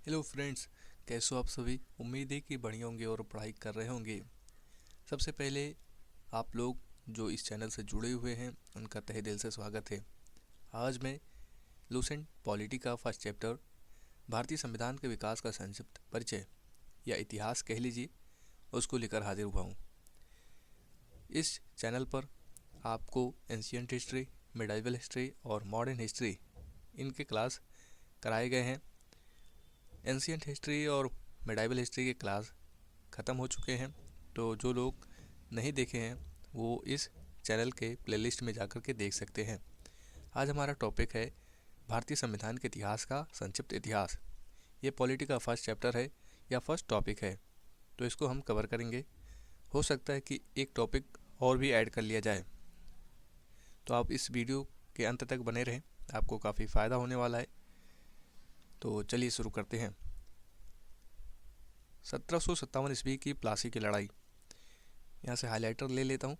Hello friends, कैसे हो आप सभी। उम्मीद है कि बढ़िया होंगे और पढ़ाई कर रहे होंगे। सबसे पहले आप लोग जो इस चैनल से जुड़े हुए हैं उनका तहे दिल से स्वागत है। आज मैं लूसेंट पॉलिटी का फर्स्ट चैप्टर भारतीय संविधान के विकास का संक्षिप्त परिचय या इतिहास कह लीजिए, उसको लेकर हाजिर हुआ हूँ। इस चैनल पर आपको एंशियंट हिस्ट्री, मिडाइवल हिस्ट्री और मॉडर्न हिस्ट्री इनके क्लास कराए गए हैं। एंशियंट हिस्ट्री और मिडाइवल हिस्ट्री के क्लास ख़त्म हो चुके हैं, तो जो लोग नहीं देखे हैं वो इस चैनल के प्लेलिस्ट में जाकर के देख सकते हैं। आज हमारा टॉपिक है भारतीय संविधान के इतिहास का संक्षिप्त इतिहास। ये पॉलिटी का फर्स्ट चैप्टर है या फर्स्ट टॉपिक है, तो इसको हम कवर करेंगे। हो सकता है कि एक टॉपिक और भी ऐड कर लिया जाए, तो आप इस वीडियो के अंत तक बने रहें, आपको काफ़ी फ़ायदा होने वाला है। तो चलिए शुरू करते हैं। 1757 ईस्वी की प्लासी की लड़ाई, यहाँ से हाइलाइटर ले लेता हूँ।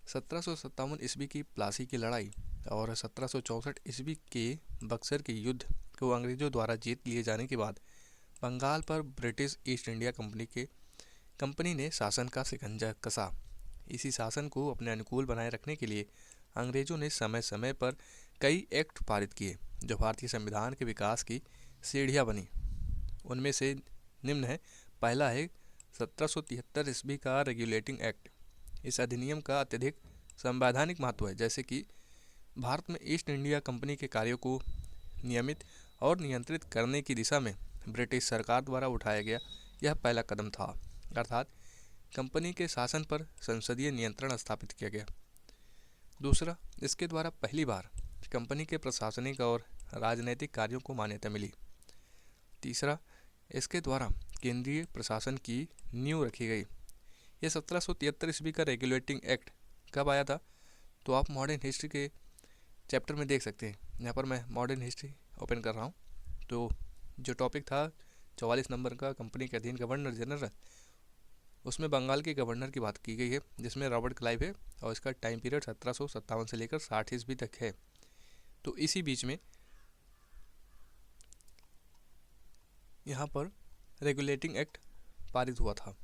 1757 ईस्वी की प्लासी की लड़ाई और 1764 ईस्वी के बक्सर के युद्ध को अंग्रेज़ों द्वारा जीत लिए जाने के बाद बंगाल पर ब्रिटिश ईस्ट इंडिया कंपनी ने शासन का शिकंजा कसा। इसी शासन को अपने अनुकूल बनाए रखने के लिए अंग्रेज़ों ने समय समय पर कई एक्ट पारित किए जो भारतीय संविधान के विकास की सीढ़ियाँ बनी। उनमें से निम्न है। पहला है 1773 ईस्वी का रेगुलेटिंग एक्ट। इस अधिनियम का अत्यधिक संवैधानिक महत्व है, जैसे कि भारत में ईस्ट इंडिया कंपनी के कार्यों को नियमित और नियंत्रित करने की दिशा में ब्रिटिश सरकार द्वारा उठाया गया यह पहला कदम था, अर्थात कंपनी के शासन पर संसदीय नियंत्रण स्थापित किया गया। दूसरा, इसके द्वारा पहली बार कंपनी के प्रशासनिक और राजनैतिक कार्यों को मान्यता मिली। तीसरा, इसके द्वारा केंद्रीय प्रशासन की नींव रखी गई। यह 1773 ईस्वी का रेगुलेटिंग एक्ट कब आया था, तो आप मॉडर्न हिस्ट्री के चैप्टर में देख सकते हैं। यहाँ पर मैं मॉडर्न हिस्ट्री ओपन कर रहा हूँ। तो जो टॉपिक था 44 नंबर का, कंपनी के अधीन गवर्नर जनरल, उसमें बंगाल के गवर्नर की बात की गई है जिसमें रॉबर्ट क्लाइव है और इसका टाइम पीरियड 1757 से लेकर 60 ईस्वी तक है। तो इसी बीच में यहाँ पर रेगुलेटिंग एक्ट पारित हुआ था।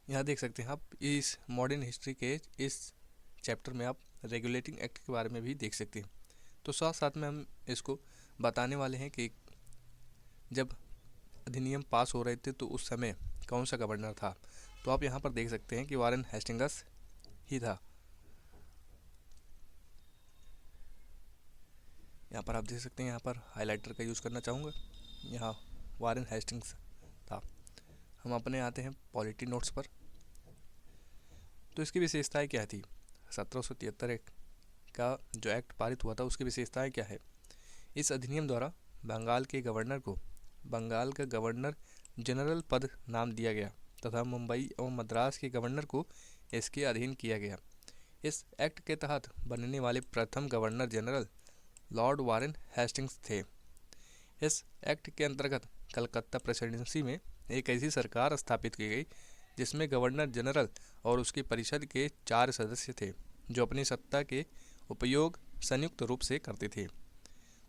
यहाँ देख सकते हैं आप, इस मॉडर्न हिस्ट्री के इस चैप्टर में आप रेगुलेटिंग एक्ट के बारे में भी देख सकते हैं। तो साथ साथ में हम इसको बताने वाले हैं कि जब अधिनियम पास हो रहे थे तो उस समय कौन सा गवर्नर था। तो आप यहाँ पर देख सकते हैं कि वारेन हेस्टिंग्स ही था। यहाँ पर आप देख सकते हैं, यहाँ पर हाइलाइटर का यूज़ करना चाहूँगा, यहाँ वारेन हेस्टिंग्स था। हम अपने आते हैं पॉलिटी नोट्स पर। तो इसकी विशेषताएं क्या थी। 1773 का जो एक्ट पारित हुआ था उसकी विशेषताएं क्या है। इस अधिनियम द्वारा बंगाल के गवर्नर को बंगाल का गवर्नर जनरल पद नाम दिया गया तथा मुंबई और मद्रास के गवर्नर को इसके अधीन किया गया। इस एक्ट के तहत बनने वाले प्रथम governor general Lord Warren Hastings थे। इस एक्ट के अंतर्गत कलकत्ता प्रेसिडेंसी में एक ऐसी सरकार स्थापित की गई जिसमें गवर्नर जनरल और उसकी परिषद के 4 सदस्य थे जो अपनी सत्ता के उपयोग संयुक्त रूप से करते थे।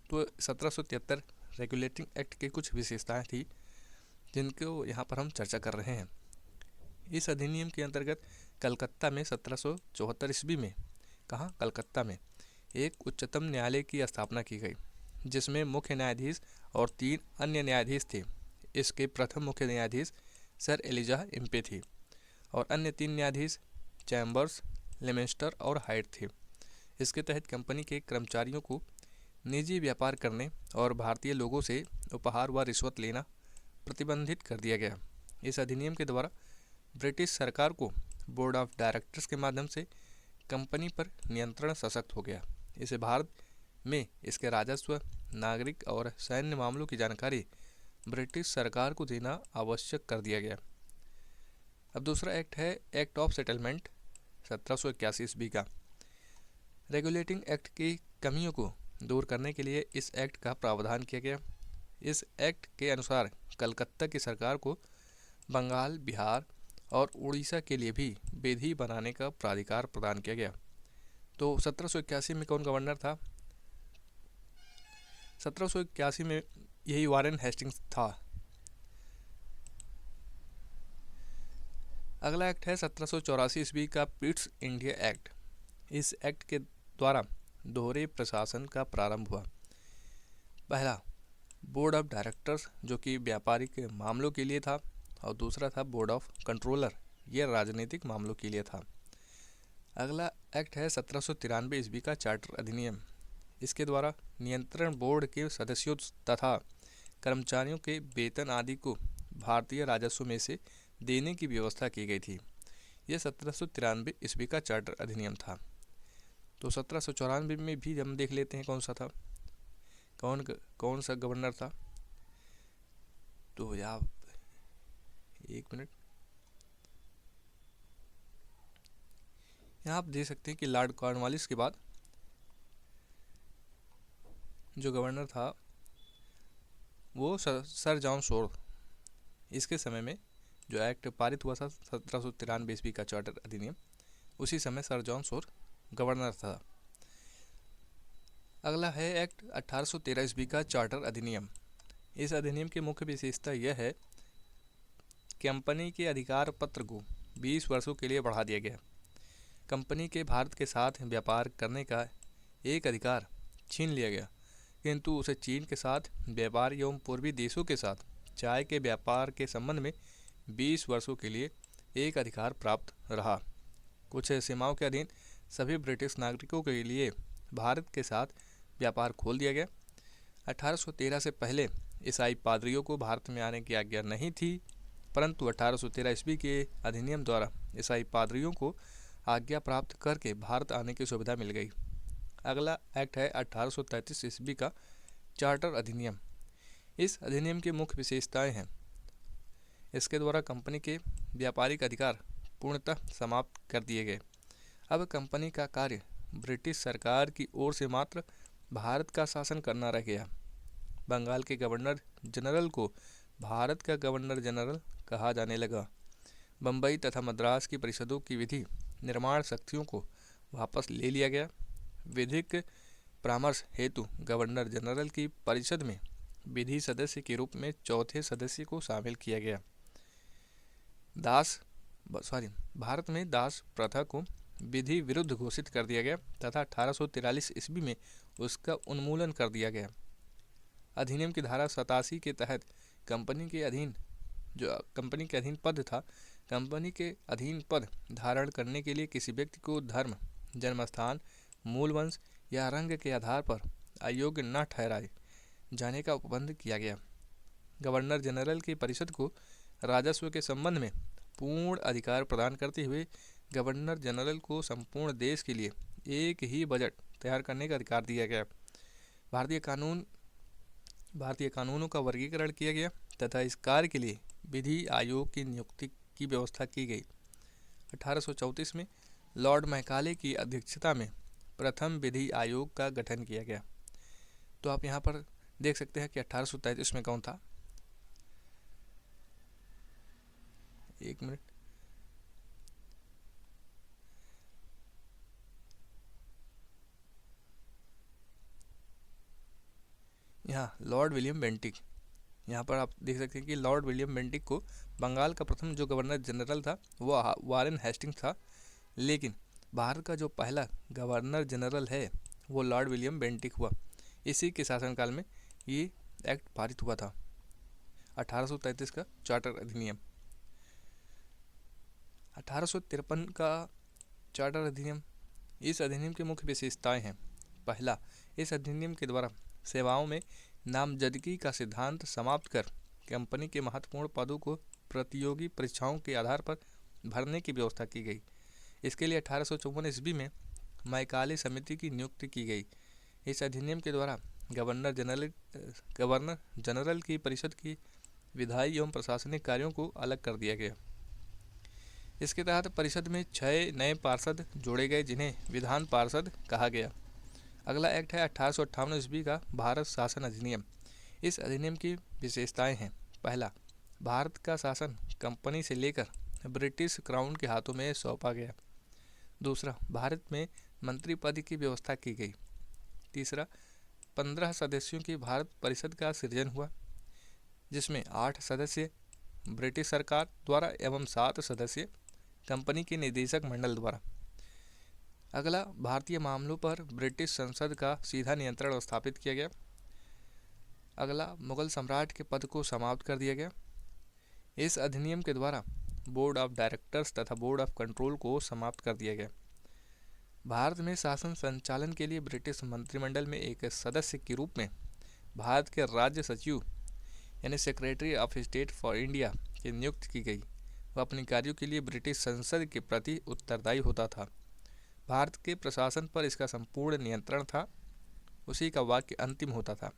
तो 1773 रेगुलेटिंग एक्ट की कुछ विशेषताएं थी जिनको यहाँ पर हम चर्चा कर रहे हैं। इस अधिनियम के अंतर्गत कलकत्ता में 1774 ईस्वी में, कहाँ, कलकत्ता में एक उच्चतम न्यायालय की स्थापना की गई जिसमें मुख्य न्यायाधीश और 3 अन्य न्यायाधीश थे। इसके प्रथम मुख्य न्यायाधीश सर एलिजा इम्पे थे और अन्य 3 न्यायाधीश चैम्बर्स, लेमेस्टर और हाइट थे। इसके तहत कंपनी के कर्मचारियों को निजी व्यापार करने और भारतीय लोगों से उपहार व रिश्वत लेना प्रतिबंधित कर दिया गया। इस अधिनियम के द्वारा ब्रिटिश सरकार को बोर्ड ऑफ डायरेक्टर्स के माध्यम से कंपनी पर नियंत्रण सशक्त हो गया। इसे भारत में इसके राजस्व, नागरिक और सैन्य मामलों की जानकारी ब्रिटिश सरकार को देना आवश्यक कर दिया गया। अब दूसरा एक्ट है एक्ट ऑफ सेटलमेंट 1781 ईस्वी का। रेगुलेटिंग एक्ट की कमियों को दूर करने के लिए इस एक्ट का प्रावधान किया गया। इस एक्ट के अनुसार कलकत्ता की सरकार को बंगाल, बिहार और उड़ीसा के लिए भी विधि बनाने का प्राधिकार प्रदान किया गया। तो 1781 में कौन गवर्नर था। 1781 में यही वारेन हेस्टिंग्स था। अगला एक्ट है 1784 ईस्वी का पिट्स इंडिया एक्ट। इस एक्ट के द्वारा दोहरे प्रशासन का प्रारंभ हुआ। पहला बोर्ड ऑफ डायरेक्टर्स जो कि व्यापारिक मामलों के लिए था, और दूसरा था बोर्ड ऑफ कंट्रोलर, ये राजनीतिक मामलों के लिए था। अगला एक्ट है 1793 ईस्वी का चार्टर अधिनियम। इसके द्वारा नियंत्रण बोर्ड के सदस्यों तथा कर्मचारियों के वेतन आदि को भारतीय राजस्व में से देने की व्यवस्था की गई थी। यह 1793 ईस्वी का चार्टर अधिनियम था। तो 1794 में भी हम देख लेते हैं कौन सा था, कौन सा गवर्नर था। तो आप एक मिनट, यहाँ आप देख सकते हैं कि लॉर्ड कॉर्नवालिस के बाद जो गवर्नर था वो सर जॉन शोर। इसके समय में जो एक्ट पारित हुआ था 1793 ईस्वी का चार्टर अधिनियम, उसी समय सर जॉन शोर गवर्नर था। अगला है एक्ट 1813 ईस्वी का चार्टर अधिनियम। इस अधिनियम की मुख्य विशेषता यह है कंपनी के अधिकार पत्र को 20 वर्षों के लिए बढ़ा दिया गया। कंपनी के भारत के साथ व्यापार करने का एक अधिकार छीन लिया गया, किंतु उसे चीन के साथ व्यापार एवं पूर्वी देशों के साथ चाय के व्यापार के संबंध में 20 वर्षों के लिए एक अधिकार प्राप्त रहा। कुछ सीमाओं के अधीन सभी ब्रिटिश नागरिकों के लिए भारत के साथ व्यापार खोल दिया गया। 1813 से पहले ईसाई पादरियों को भारत में आने की आज्ञा नहीं थी, परंतु 1813 ईस्वी के अधिनियम द्वारा ईसाई पादरियों को आज्ञा प्राप्त करके भारत आने की सुविधा मिल गई। अगला एक्ट है 1833 ईस्वी का चार्टर अधिनियम। इस अधिनियम की मुख्य विशेषताएं हैं इसके द्वारा कंपनी के व्यापारिक अधिकार पूर्णतः समाप्त कर दिए गए। अब कंपनी का कार्य ब्रिटिश सरकार की ओर से मात्र भारत का शासन करना रह गया। बंगाल के गवर्नर जनरल को भारत का गवर्नर जनरल कहा जाने लगा। बम्बई तथा मद्रास की परिषदों की विधि निर्माण शक्तियों को वापस ले लिया गया। विधिक परामर्श हेतु गवर्नर जनरल की परिषद में विधि सदस्य के रूप में चौथे सदस्य को शामिल किया गया। भारत में दास प्रथा को विधि विरुद्ध घोषित कर दिया गया तथा 1843 ईस्वी में उसका उन्मूलन कर दिया गया। अधिनियम की धारा 87 के तहत कंपनी के अधीन पद था, कंपनी के अधीन पद धारण करने के लिए किसी व्यक्ति को धर्म, जन्मस्थान, मूल वंश या रंग के आधार पर अयोग्य न ठहराए जाने का उपबंध किया गया। गवर्नर जनरल की परिषद को राजस्व के संबंध में पूर्ण अधिकार प्रदान करते हुए गवर्नर जनरल को संपूर्ण देश के लिए एक ही बजट तैयार करने का अधिकार दिया गया। भारतीय कानूनों का वर्गीकरण किया गया तथा इस कार्य के लिए विधि आयोग की नियुक्ति की व्यवस्था की गई। 1834 में लॉर्ड मैकाले की अध्यक्षता में प्रथम विधि आयोग का गठन किया गया। तो आप यहाँ पर देख सकते हैं कि 1833 में कौन था। एक मिनट, यहाँ लॉर्ड विलियम बेंटिक, यहाँ पर आप देख सकते हैं कि लॉर्ड विलियम बेंटिक को बंगाल का प्रथम जो गवर्नर जनरल था वो वारेन हेस्टिंग्स था, लेकिन भारत का जो पहला गवर्नर जनरल है वो लॉर्ड विलियम बेंटिक हुआ। इसी के शासनकाल में ये एक्ट पारित हुआ था 1833 का चार्टर अधिनियम। 1853 का चार्टर अधिनियम। इस अधिनियम की मुख्य विशेषताएं हैं। पहला, इस अधिनियम के द्वारा सेवाओं में नामजदगी का सिद्धांत समाप्त कर कंपनी के महत्वपूर्ण पदों को प्रतियोगी परीक्षाओं के आधार पर भरने की व्यवस्था की गई। इसके लिए 1854 ईस्वी में मैकाले समिति की नियुक्ति की गई। इस अधिनियम के द्वारा गवर्नर जनरल की परिषद की विधायी एवं प्रशासनिक कार्यों को अलग कर दिया गया। इसके तहत परिषद में 6 नए पार्षद जोड़े गए जिन्हें विधान पार्षद कहा गया। अगला एक्ट है 1858 ईस्वी का भारत शासन अधिनियम। इस अधिनियम की विशेषताएं हैं। पहला, भारत का शासन कंपनी से लेकर ब्रिटिश क्राउन के हाथों में सौंपा गया। दूसरा, भारत में मंत्री पद की व्यवस्था की गई। तीसरा, 15 सदस्यों की भारत परिषद का सृजन हुआ, जिसमें 8 सदस्य ब्रिटिश सरकार द्वारा एवं 7 सदस्य कंपनी के निदेशक मंडल द्वारा। अगला, भारतीय मामलों पर ब्रिटिश संसद का सीधा नियंत्रण स्थापित किया गया। अगला, मुगल सम्राट के पद को समाप्त कर दिया गया। इस अधिनियम के द्वारा बोर्ड ऑफ डायरेक्टर्स तथा बोर्ड ऑफ कंट्रोल को समाप्त कर दिया गया। भारत में शासन संचालन के लिए ब्रिटिश मंत्रिमंडल में एक सदस्य के रूप में भारत के राज्य सचिव यानी secretary of state for India की नियुक्ति की गई। वह अपने कार्यों के लिए ब्रिटिश संसद के प्रति उत्तरदायी होता था। भारत के प्रशासन पर इसका संपूर्ण नियंत्रण था। उसी का वाक्य अंतिम होता था,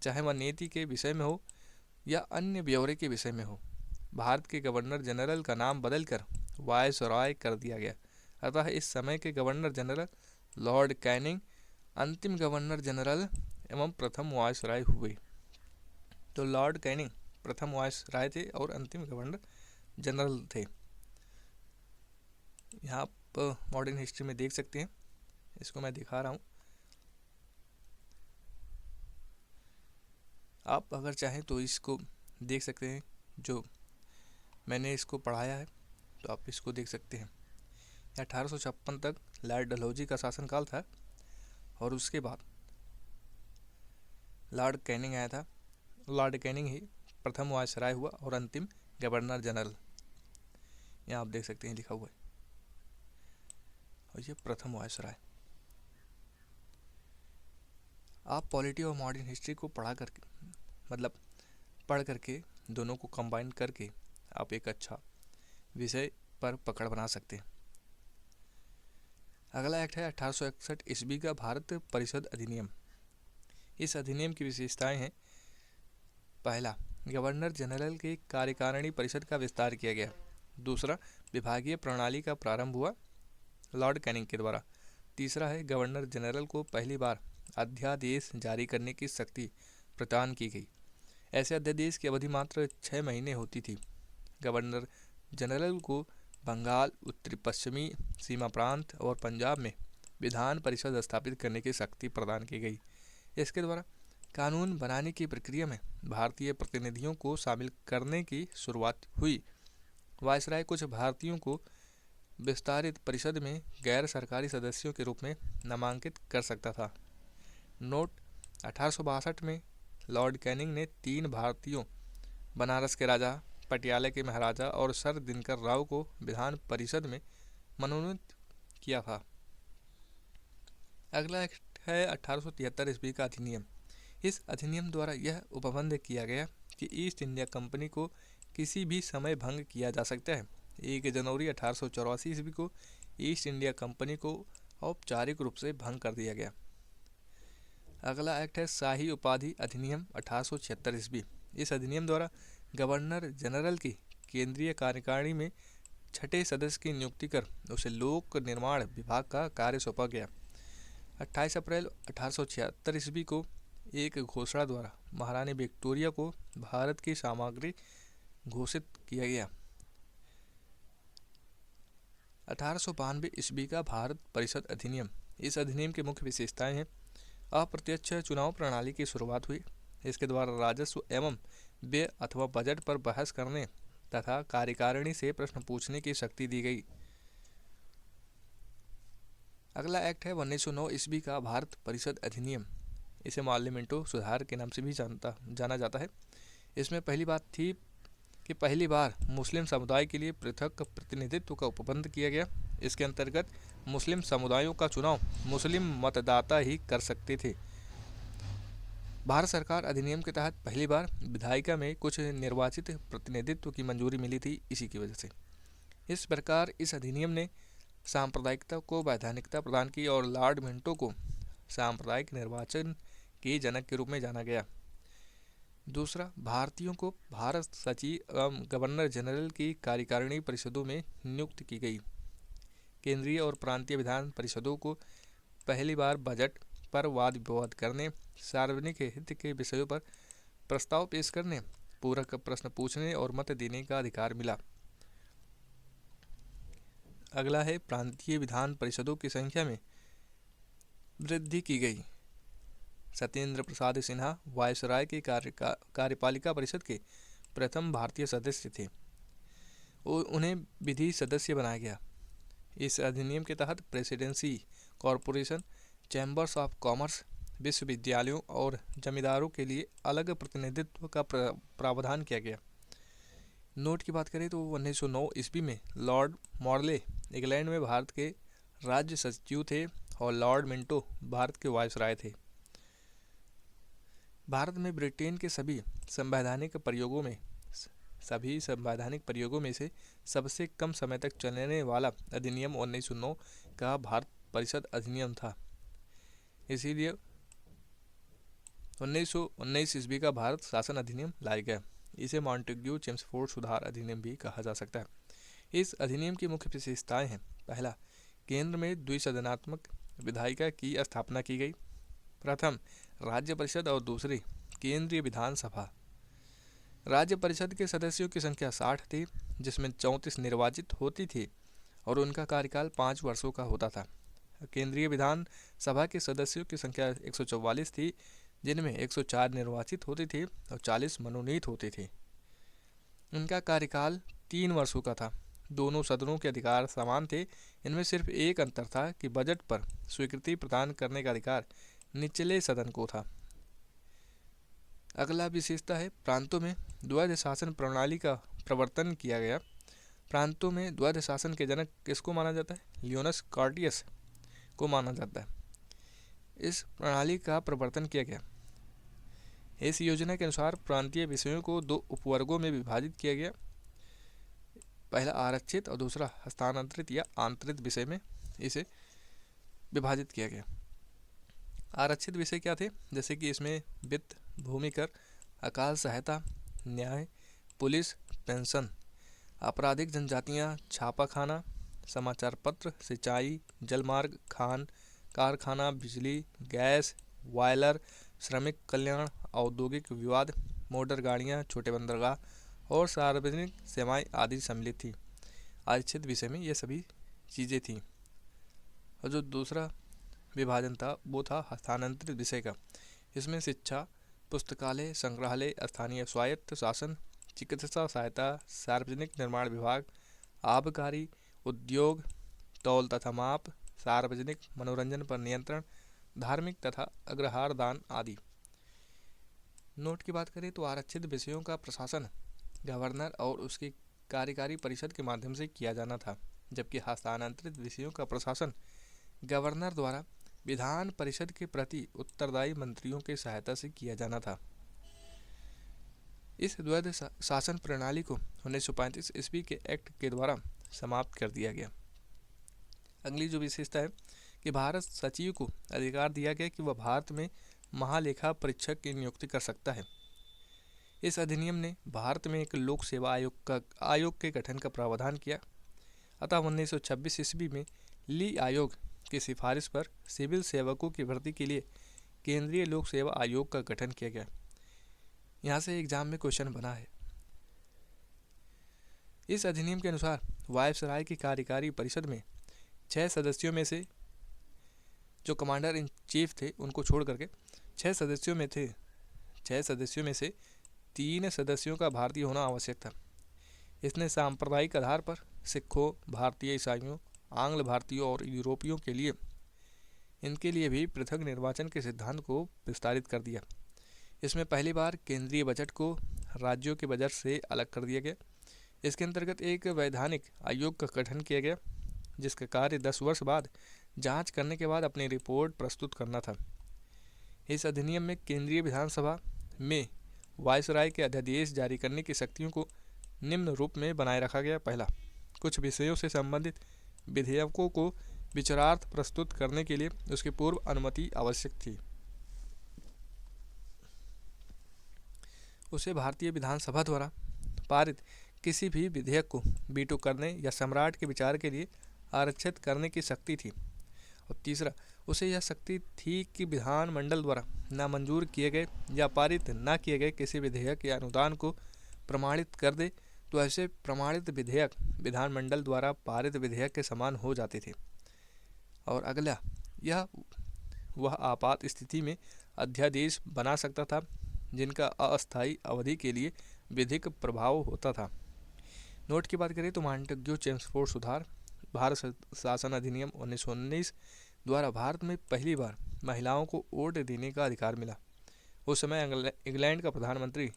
चाहे वह नीति के विषय में हो या अन्य ब्यौरे के विषय में हो। भारत के गवर्नर जनरल का नाम बदलकर वायसराय कर दिया गया। अतः इस समय के गवर्नर जनरल लॉर्ड कैनिंग अंतिम गवर्नर जनरल एवं प्रथम वायसराय हुए। तो लॉर्ड कैनिंग प्रथम वायसराय थे और अंतिम गवर्नर जनरल थे। यहाँ आप मॉडर्न हिस्ट्री में देख सकते हैं, इसको मैं दिखा रहा हूँ। आप अगर चाहें तो इसको देख सकते हैं, जो मैंने इसको पढ़ाया है तो आप इसको देख सकते हैं। 1856 तक लॉर्ड डलहौजी का शासनकाल था और उसके बाद लॉर्ड कैनिंग आया था। लॉर्ड कैनिंग ही प्रथम वायसराय हुआ और अंतिम गवर्नर जनरल। यहाँ आप देख सकते हैं लिखा हुआ है, और ये प्रथम वायसराय। आप पॉलिटी और मॉडर्न हिस्ट्री को पढ़ करके दोनों को कंबाइन करके आप एक अच्छा विषय पर पकड़ बना सकते हैं। अगला एक्ट है 1861 ईस्वी का भारत परिषद अधिनियम। इस अधिनियम की विशेषताएं हैं। पहला, गवर्नर जनरल की कार्यकारिणी परिषद का विस्तार किया गया। दूसरा, विभागीय प्रणाली का प्रारंभ हुआ लॉर्ड कैनिंग के द्वारा। तीसरा है, गवर्नर जनरल को पहली बार अध्यादेश जारी करने की शक्ति प्रदान की गई। ऐसे अध्यादेश की अवधि मात्र 6 महीने होती थी। गवर्नर जनरल को बंगाल, उत्तरी पश्चिमी सीमा प्रांत और पंजाब में विधान परिषद स्थापित करने की शक्ति प्रदान की गई। इसके द्वारा कानून बनाने की प्रक्रिया में भारतीय प्रतिनिधियों को शामिल करने की शुरुआत हुई। वायसराय कुछ भारतीयों को विस्तारित परिषद में गैर सरकारी सदस्यों के रूप में नामांकित कर सकता था। नोट, 1862 में लॉर्ड कैनिंग ने 3 भारतीयों, बनारस के राजा, पटियाला के महाराजा और सर दिनकर राव को विधान परिषद में मनोनीत किया था। अगला एक्ट है 1873 ईस्वी का अधिनियम। इस अधिनियम द्वारा यह उपबंध किया गया कि ईस्ट इंडिया कंपनी को किसी भी समय भंग किया जा सकता है। 1 जनवरी 1884 ईस्वी को ईस्ट इंडिया कंपनी को औपचारिक रूप से भंग कर दिया गया। अगला एक्ट है शाही उपाधि अधिनियम 1876 ईस्वी। इस अधिनियम द्वारा गवर्नर जनरल की केंद्रीय कार्यकारिणी में 6ठे सदस्य की नियुक्ति कर उसे लोक निर्माण विभाग का कार्य सौंपा गया। 28 अप्रैल 1876 ईस्वी को एक घोषणा द्वारा महारानी विक्टोरिया को भारत की सामग्री घोषित किया गया। 1892 ईस्वी का भारत परिषद अधिनियम। इस अधिनियम की मुख्य विशेषताएं हैं। अप्रत्यक्ष चुनाव प्रणाली की शुरुआत हुई। इसके द्वारा राजस्व एवं व्यय अथवा बजट पर बहस करने तथा कार्यकारिणी से प्रश्न पूछने की शक्ति दी गई। अगला एक्ट है 1909 ईस्वी का भारत परिषद अधिनियम। इसे मार्लिमेंटो सुधार के नाम से भी जाना जाता है। इसमें पहली बात थी कि पहली बार मुस्लिम समुदाय के लिए पृथक प्रतिनिधित्व का उपबंध किया गया। इसके अंतर्गत मुस्लिम समुदायों का चुनाव मुस्लिम मतदाता ही कर सकते थे। भारत सरकार अधिनियम के तहत पहली बार विधायिका में कुछ निर्वाचित प्रतिनिधित्व की मंजूरी मिली थी। इसी की वजह से इस प्रकार इस अधिनियम ने सांप्रदायिकता को वैधानिकता प्रदान की और लॉर्ड मिंटो को सांप्रदायिक निर्वाचन के जनक के रूप में जाना गया। दूसरा, भारतीयों को भारत सचिव एवं गवर्नर जनरल की कार्यकारिणी परिषदों में नियुक्त की गई। केंद्रीय और प्रांतीय विधान परिषदों को पहली बार बजट पर वाद विवाद करने, सार्वजनिक हित के विषयों पर प्रस्ताव पेश करने, पूरक प्रश्न पूछने और मत देने का अधिकार मिला। अगला है प्रांतीय विधान परिषदों की संख्या में वृद्धि की गई। सत्येंद्र प्रसाद सिन्हा वायसराय की कार्यपालिका परिषद के प्रथम भारतीय सदस्य थे। उन्हें विधि सदस्य बनाया गया। इस अधिनियम के तहत presidency, corporation, chambers of commerce, विश्वविद्यालयों और जमींदारों के लिए अलग प्रतिनिधित्व का प्रावधान किया गया। नोट की बात करें तो 1909 ईस्वी में लॉर्ड मॉर्ले इंग्लैंड में भारत के राज्य सचिव थे और लॉर्ड मिंटो भारत के वायसराय थे। भारत में ब्रिटेन के सभी संवैधानिक प्रयोगों में से सबसे कम समय तक चलने वाला अधिनियम 1909 का भारत परिषद अधिनियम था। इसीलिए 1919 ईस्वी का भारत शासन अधिनियम लाया गया। इसे मॉन्टेग्यू चेम्सफोर्ड सुधार अधिनियम भी कहा जा सकता है। इस अधिनियम की मुख्य विशेषताएं हैं। पहला, केंद्र में द्विसदनात्मक विधायिका की स्थापना की गई। प्रथम, राज्य परिषद और दूसरी, केंद्रीय विधानसभा। राज्य परिषद के सदस्यों की संख्या 60 थी, जिसमें 34 निर्वाचित होती थी और उनका कार्यकाल 5 वर्षों का होता था। केंद्रीय विधानसभा के सदस्यों की संख्या 144 थी, जिनमें 104 निर्वाचित होती थी और 40 मनोनीत होते थे। उनका कार्यकाल 3 वर्षों का था। दोनों सदनों के अधिकार समान थे। इनमें सिर्फ एक अंतर था कि बजट पर स्वीकृति प्रदान करने का अधिकार निचले सदन को था। अगला विशेषता है प्रांतों में द्वैध शासन प्रणाली का प्रवर्तन किया गया। प्रांतों में द्वैध शासन के जनक किसको माना जाता है? लियोनस कॉर्टियस को माना जाता है। इस प्रणाली का प्रवर्तन किया गया। इस योजना के अनुसार प्रांतीय विषयों को 2 उपवर्गों में विभाजित किया गया। पहला आरक्षित और दूसरा हस्तांतरित या आंतरिक विषय में इसे विभाजित किया गया। आरक्षित विषय क्या थे? जैसे कि इसमें वित्त, भूमि कर, अकाल सहायता, न्याय, पुलिस, पेंशन, आपराधिक जनजातियाँ, छापाखाना, समाचार पत्र, सिंचाई, जलमार्ग, खान कारखाना, बिजली, गैस, बॉयलर, श्रमिक कल्याण, औद्योगिक विवाद, मोटर गाड़ियाँ, छोटे बंदरगाह और सार्वजनिक सेवाएं आदि सम्मिलित थी। आरक्षित विषय में ये सभी चीज़ें थीं। और जो दूसरा विभाजन था वो था हस्तांतरित विषय का। इसमें शिक्षा, पुस्तकालय, संग्रहालय, स्थानीय स्वायत्त शासन, चिकित्सा सहायता, सार्वजनिक निर्माण विभाग, आबकारी, उद्योग, तौल तथा माप, सार्वजनिक मनोरंजन पर नियंत्रण, धार्मिक तथा अग्रहार दान आदि। नोट की बात करें तो आरक्षित विषयों का प्रशासन गवर्नर और उसकी कार्यकारी परिषद के माध्यम से किया जाना था, जबकि हस्तांतरित विषयों का प्रशासन गवर्नर द्वारा विधान परिषद के प्रति उत्तरदायी मंत्रियों की सहायता से किया जाना था। इस द्वैध शासन प्रणाली को 1935 ईस्वी के एक्ट के द्वारा समाप्त कर दिया गया। अगली जो विशेषता है कि भारत सचिव को अधिकार दिया गया कि वह भारत में महालेखा परीक्षक की नियुक्ति कर सकता है। इस अधिनियम ने भारत में एक लोक सेवा आयोग के गठन का प्रावधान किया। अतः 1926 ईस्वी में ली आयोग की सिफारिश पर सिविल सेवकों की भर्ती के लिए केंद्रीय लोक सेवा आयोग का गठन किया गया। यहाँ से एग्जाम में क्वेश्चन बना है। इस अधिनियम के अनुसार वायसराय की कार्यकारी परिषद में 6 सदस्यों में से जो कमांडर इन चीफ थे उनको छोड़ करके 6 सदस्यों में से 3 सदस्यों का भारतीय होना आवश्यक था। इसने सांप्रदायिक आधार पर सिखों, भारतीय ईसाइयों, आंग्ल भारतीयों और यूरोपियों के लिए इनके लिए भी पृथक निर्वाचन के सिद्धांत को विस्तारित कर दिया। इसमें पहली बार केंद्रीय बजट को राज्यों के बजट से अलग कर दिया गया। इसके अंतर्गत एक वैधानिक आयोग का गठन किया गया, जिसका कार्य 10 वर्ष बाद जांच करने के बाद अपनी रिपोर्ट प्रस्तुत करना था। इस अधिनियम में केंद्रीय विधानसभा में वायसराय के अध्यादेश जारी करने की शक्तियों को निम्न रूप में बनाए रखा गया। पहला, कुछ विषयों से संबंधित विधेयकों को विचारार्थ प्रस्तुत करने के लिए उसकी पूर्व अनुमति आवश्यक थी। उसे भारतीय विधानसभा द्वारा पारित किसी भी विधेयक को वीटो करने या सम्राट के विचार के लिए आरक्षित करने की शक्ति थी। और तीसरा, उसे यह शक्ति थी कि विधानमंडल द्वारा नामंजूर किए गए या पारित न किए गए किसी विधेयक या अनुदान को प्रमाणित कर दे तो ऐसे प्रमाणित विधेयक विधानमंडल द्वारा पारित विधेयक के समान हो जाते थे। और अगला, यह वह आपात स्थिति में अध्यादेश बना सकता था जिनका अस्थायी अवधि के लिए विधिक प्रभाव होता था। नोट की बात करें तो मॉन्टेग्यू चेम्सफोर्ड सुधार भारत शासन अधिनियम 1919 द्वारा भारत में पहली बार महिलाओं को वोट देने का अधिकार मिला। उस समय इंग्लैंड का प्रधानमंत्री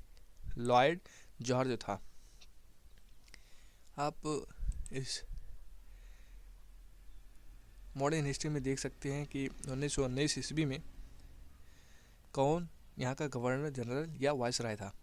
लॉयड जॉर्ज था। आप इस मॉडर्न हिस्ट्री में देख सकते हैं कि 1919 ईस्वी में कौन यहाँ का गवर्नर जनरल या वायसराय था।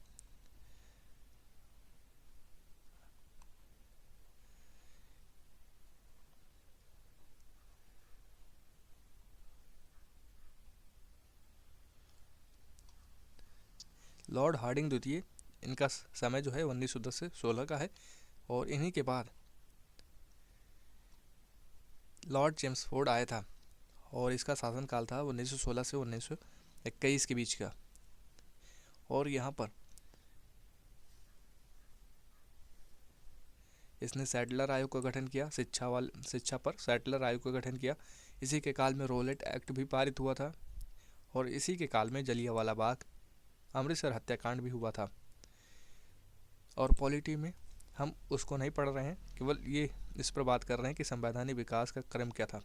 लॉर्ड हार्डिंग द्वितीय, इनका समय जो है 1910 से 16 का है। और इन्हीं के बाद लॉर्ड चेम्सफोर्ड आया था और इसका शासनकाल था 1916 से 1921 के बीच का। और यहाँ पर इसने सैटलर आयोग का गठन किया, शिक्षा पर सैटलर आयोग का गठन किया। इसी के काल में रोलेट एक्ट भी पारित हुआ था और इसी के काल में जलियांवाला बाग अमृतसर हत्याकांड भी हुआ था। और पॉलिटी में हम उसको नहीं पढ़ रहे हैं, केवल ये इस पर बात कर रहे हैं कि संवैधानिक विकास का क्रम क्या था।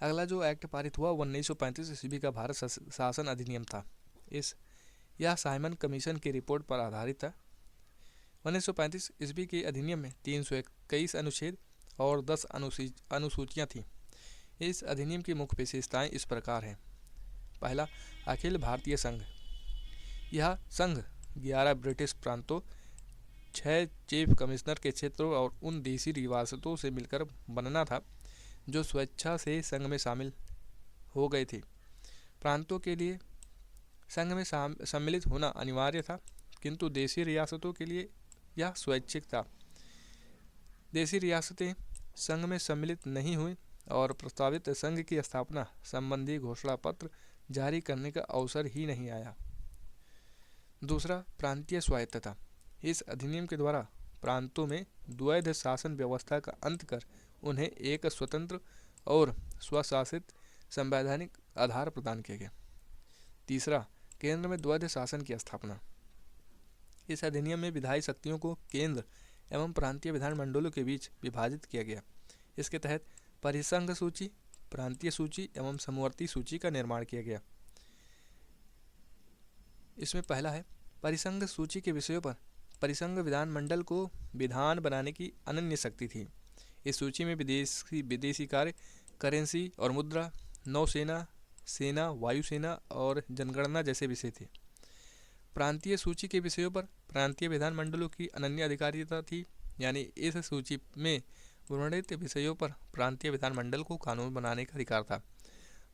अगला जो एक्ट पारित हुआ 1935 ईस्वी का भारत शासन अधिनियम था। यह साइमन कमीशन की रिपोर्ट पर आधारित था। 1935 ईस्वी के अधिनियम में 321 अनुच्छेद और 10 अनुसूचियाँ थीं। इस अधिनियम की मुख्य विशेषताएं इस प्रकार हैं। पहला, अखिल भारतीय संघ। यह संघ 11 ब्रिटिश प्रांतों, 6 चीफ कमिश्नर के क्षेत्रों और उन देशी रियासतों से मिलकर बनना था जो स्वेच्छा से संघ में शामिल हो गए थे। प्रांतों के लिए संघ में सम्मिलित होना अनिवार्य था, किंतु देशी रियासतों के लिए यह स्वैच्छिक था। देशी रियासतें संघ में सम्मिलित नहीं हुई और प्रस्तावित संघ की स्थापना संबंधी घोषणा पत्र जारी करने का अवसर ही नहीं आया। दूसरा, प्रांतीय स्वायत्तता। इस अधिनियम के द्वारा प्रांतों में द्वैध शासन व्यवस्था का अंत कर उन्हें एक स्वतंत्र और स्वशासित संवैधानिक आधार प्रदान किया गया। तीसरा, केंद्र में द्वैध शासन की स्थापना। इस अधिनियम में विधायी शक्तियों को केंद्र एवं प्रांतीय विधानमंडलों के बीच विभाजित किया गया। इसके तहत परिसंघ सूची, प्रांतीय सूची एवं समवर्ती सूची का निर्माण किया गया। इसमें पहला है, परिसंघ सूची के विषयों पर परिसंघ विधानमंडल को विधान बनाने की अनन्य शक्ति थी। इस सूची में विदेशी कार्य, करेंसी और मुद्रा, नौसेना, सेना, वायुसेना और जनगणना जैसे विषय थे। प्रांतीय सूची के विषयों पर प्रांतीय विधानमंडलों की अनन्य अधिकारिता थी, यानी इस सूची में वर्णित विषयों पर प्रांतीय विधानमंडल को कानून बनाने का अधिकार था।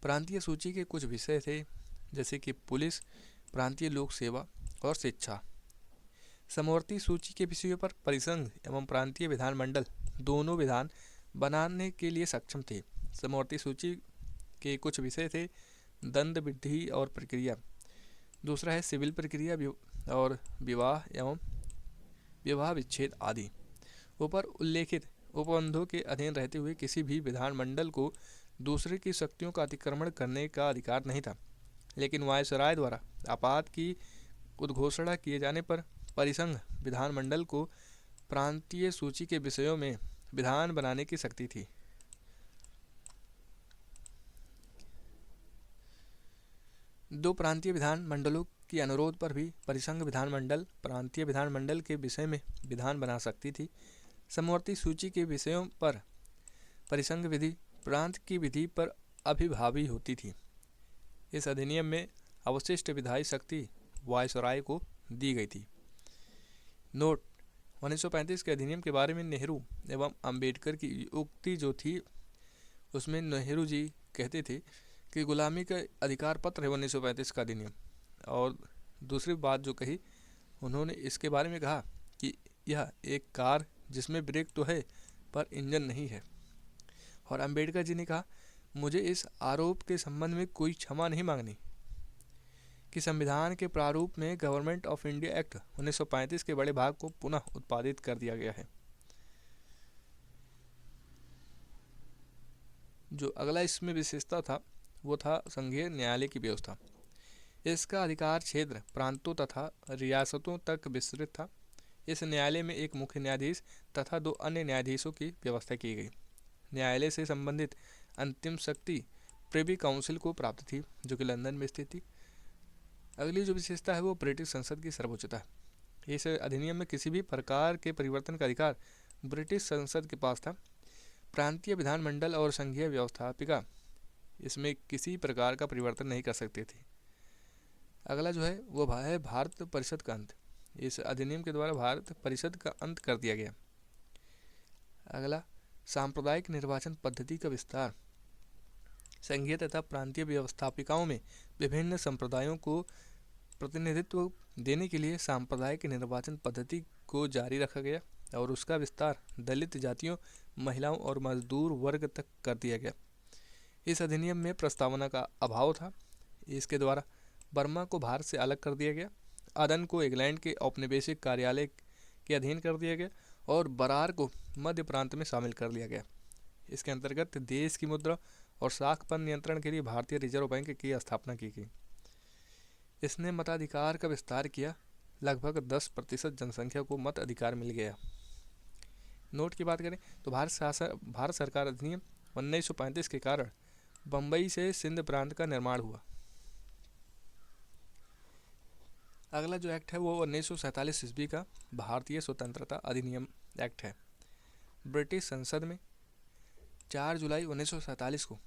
प्रांतीय सूची के कुछ विषय थे जैसे कि पुलिस, प्रांतीय लोक सेवा और शिक्षा। समवर्ती सूची के विषयों पर परिसंघ एवं प्रांतीय विधानमंडल दोनों विधान बनाने के लिए सक्षम थे। समवर्ती सूची के कुछ विषय थे दंड विधि और प्रक्रिया। दूसरा है सिविल प्रक्रिया और विवाह एवं विवाह विच्छेद आदि। ऊपर उल्लेखित उपबंधों के अधीन रहते हुए किसी भी विधानमंडल को दूसरे की शक्तियों का अतिक्रमण करने का अधिकार नहीं था, लेकिन वायसराय द्वारा आपात की उद्घोषणा किए जाने पर परिसंघ विधानमंडल को प्रांतीय सूची के विषयों में विधान बनाने की शक्ति थी। दो प्रांतीय विधानमंडलों के अनुरोध पर भी परिसंघ विधानमंडल प्रांतीय विधानमंडल के विषय में विधान बना सकती थी। समवर्ती सूची के विषयों पर परिसंघ विधि प्रांत की विधि पर अभिभावी होती थी। इस अधिनियम में अवशिष्ट विधायी शक्ति वायसराय को दी गई थी। नोट, 1935 के अधिनियम के बारे में नेहरू एवं अंबेडकर की उक्ति जो थी, उसमें नेहरू जी कहते थे कि गुलामी का अधिकार पत्र है 1935 का अधिनियम। और दूसरी बात जो कही, उन्होंने इसके बारे में कहा कि यह एक कार जिसमें ब्रेक तो है पर इंजन नहीं है। और अंबेडकर जी ने कहा, मुझे इस आरोप के संबंध में कोई क्षमा नहीं मांगनी कि संविधान के प्रारूप में गवर्नमेंट ऑफ इंडिया एक्ट 1935 के बड़े भाग को पुनः उत्पादित कर दिया गया है। जो अगला इसमें विशेषता था वो था संघीय न्यायालय की व्यवस्था। इसका अधिकार क्षेत्र प्रांतों तथा रियासतों तक विस्तृत था। इस न्यायालय में एक मुख्य न्यायाधीश तथा 2 अन्य न्यायाधीशों की व्यवस्था की गई। न्यायालय से संबंधित अंतिम शक्ति प्रिवी काउंसिल को प्राप्त थी, जो कि लंदन में स्थित थी। अगली जो विशेषता है वो ब्रिटिश संसद की सर्वोच्चता है। इस अधिनियम में किसी भी प्रकार के परिवर्तन का अधिकार ब्रिटिश संसद के पास था। प्रांतीय विधानमंडल और संघीय व्यवस्थापिका इसमें किसी प्रकार का परिवर्तन नहीं कर सकते थे। अगला जो है वो है भारत परिषद का अंत। इस अधिनियम के द्वारा भारत परिषद का अंत कर दिया गया। अगला सांप्रदायिक निर्वाचन पद्धति का विस्तार। संघीय तथा प्रांतीय व्यवस्थापिकाओं में विभिन्न संप्रदायों को प्रतिनिधित्व देने के लिए सांप्रदायिक निर्वाचन पद्धति को जारी रखा गया और उसका विस्तार दलित जातियों, महिलाओं और मजदूर वर्ग तक कर दिया गया। इस अधिनियम में प्रस्तावना का अभाव था। इसके द्वारा बर्मा को भारत से अलग कर दिया गया, अदन को इंग्लैंड के औपनिवेशिक कार्यालय के अधीन कर दिया गया और बरार को मध्य प्रांत में शामिल कर लिया गया। इसके अंतर्गत देश की मुद्रा और साख पर नियंत्रण के लिए भारतीय रिजर्व बैंक की स्थापना की गई। इसने मताधिकार का विस्तार किया। लगभग 10% जनसंख्या को मत अधिकार मिल गया। नोट की बात करें तो भारत सरकार अधिनियम 1935 के कारण बम्बई से सिंध प्रांत का निर्माण हुआ। अगला जो एक्ट है वो 1947 ईस्वी का भारतीय स्वतंत्रता अधिनियम एक्ट है। ब्रिटिश संसद में 4 जुलाई 1947 को